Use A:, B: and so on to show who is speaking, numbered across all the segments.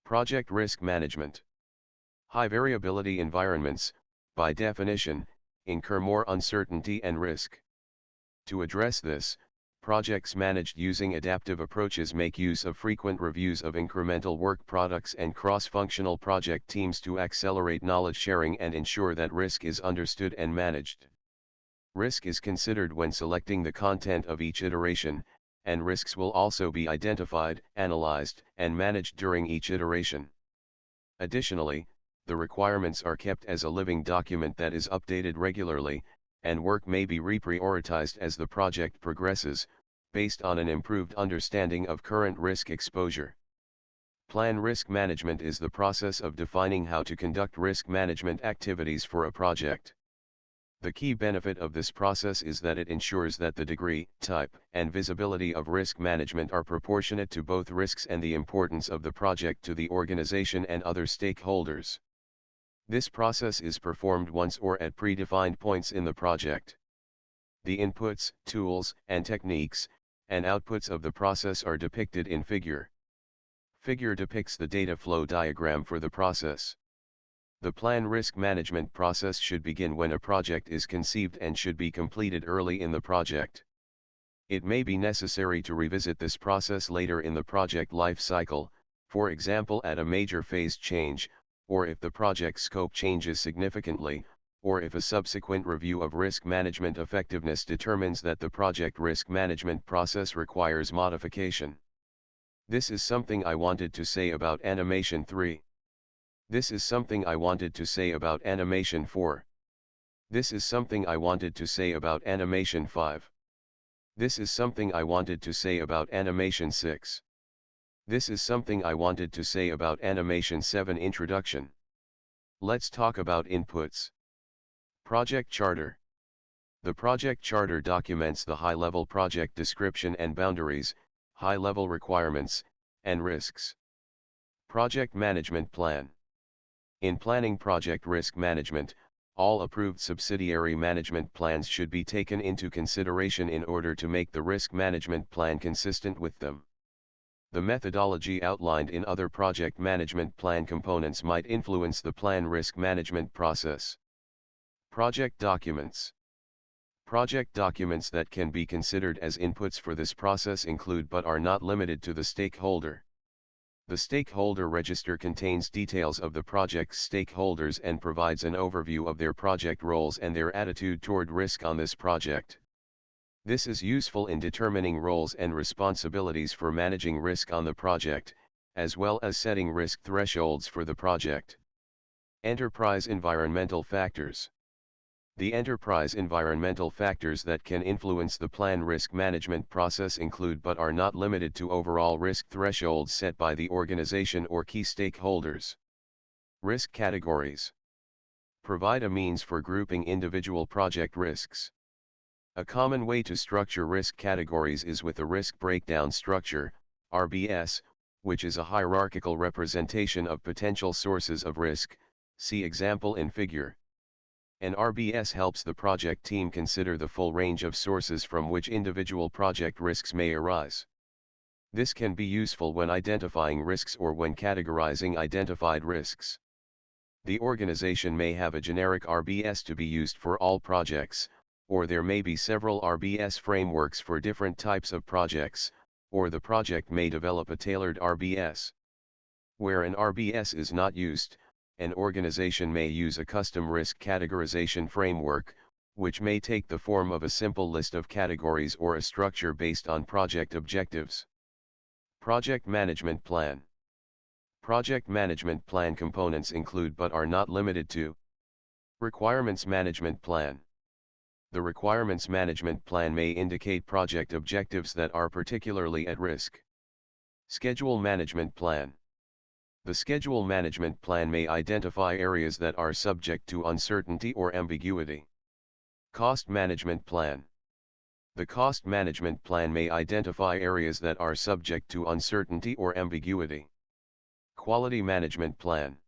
A: Project risk management. High variability environments, by definition, incur more uncertainty and risk. To address this, projects managed using adaptive approaches make use of frequent reviews of incremental work products and cross-functional project teams to accelerate knowledge sharing and ensure that risk is understood and managed. Risk is considered when selecting the content of each iteration, and risks will also be identified, analyzed, and managed during each iteration. Additionally, the requirements are kept as a living document that is updated regularly, and work may be reprioritized as the project progresses, based on an improved understanding of current risk exposure. Plan risk management is the process of defining how to conduct risk management activities for a project. The key benefit of this process is that it ensures that the degree, type, and visibility of risk management are proportionate to both risks and the importance of the project to the organization and other stakeholders. This process is performed once or at predefined points in the project. The inputs, tools, and techniques, and outputs of the process are depicted in figure. Figure depicts the data flow diagram for the process. The plan risk management process should begin when a project is conceived and should be completed early in the project. It may be necessary to revisit this process later in the project life cycle, for example at a major phase change, or if the project scope changes significantly, or if a subsequent review of risk management effectiveness determines that the project risk management process requires modification. This is something I wanted to say about animation 3. This is something I wanted to say about animation 4. This is something I wanted to say about animation 5. This is something I wanted to say about animation 6. This is something I wanted to say about animation 7. Introduction. Let's talk about inputs. Project Charter. The project charter documents the high-level project description and boundaries, high-level requirements, and risks. Project Management Plan. In planning project risk management, all approved subsidiary management plans should be taken into consideration in order to make the risk management plan consistent with them. The methodology outlined in other project management plan components might influence the plan risk management process. Project documents. Project documents that can be considered as inputs for this process include but are not limited to the stakeholder. The stakeholder register contains details of the project's stakeholders and provides an overview of their project roles and their attitude toward risk on this project. This is useful in determining roles and responsibilities for managing risk on the project, as well as setting risk thresholds for the project. Enterprise environmental factors. The enterprise environmental factors that can influence the plan risk management process include but are not limited to overall risk thresholds set by the organization or key stakeholders. Risk categories. Provide a means for grouping individual project risks. A common way to structure risk categories is with a risk breakdown structure, RBS, which is a hierarchical representation of potential sources of risk, see example in figure. An RBS helps the project team consider the full range of sources from which individual project risks may arise. This can be useful when identifying risks or when categorizing identified risks. The organization may have a generic RBS to be used for all projects, or there may be several RBS frameworks for different types of projects, or the project may develop a tailored RBS. Where an RBS is not used, an organization may use a custom risk categorization framework, which may take the form of a simple list of categories or a structure based on project objectives. Project Management Plan. Project Management Plan components include but are not limited to Requirements Management Plan. The Requirements Management Plan may indicate project objectives that are particularly at risk. Schedule Management Plan. The Schedule Management Plan may identify areas that are subject to uncertainty or ambiguity. Cost Management Plan. The Cost Management Plan may identify areas that are subject to uncertainty or ambiguity. Quality Management Plan.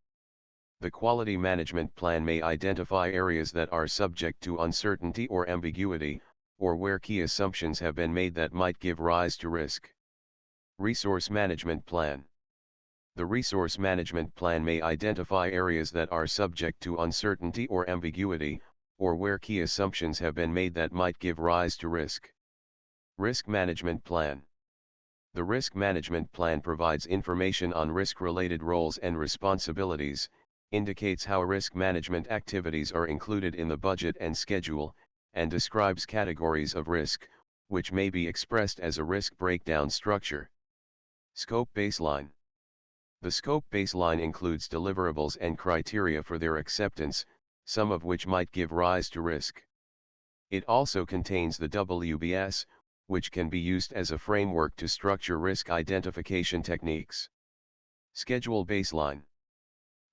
A: The Quality Management Plan may identify areas that are subject to uncertainty or ambiguity, or where key assumptions have been made that might give rise to risk. Resource Management Plan. The resource management plan may identify areas that are subject to uncertainty or ambiguity, or where key assumptions have been made that might give rise to risk. Risk management plan. The risk management plan provides information on risk-related roles and responsibilities, indicates how risk management activities are included in the budget and schedule, and describes categories of risk, which may be expressed as a risk breakdown structure. Scope baseline. The scope baseline includes deliverables and criteria for their acceptance, some of which might give rise to risk. It also contains the WBS, which can be used as a framework to structure risk identification techniques. Schedule baseline.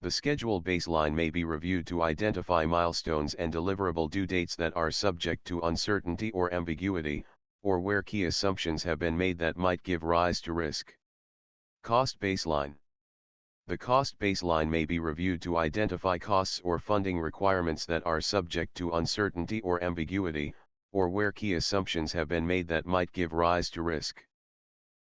A: The schedule baseline may be reviewed to identify milestones and deliverable due dates that are subject to uncertainty or ambiguity, or where key assumptions have been made that might give rise to risk. Cost baseline. The cost baseline may be reviewed to identify costs or funding requirements that are subject to uncertainty or ambiguity, or where key assumptions have been made that might give rise to risk.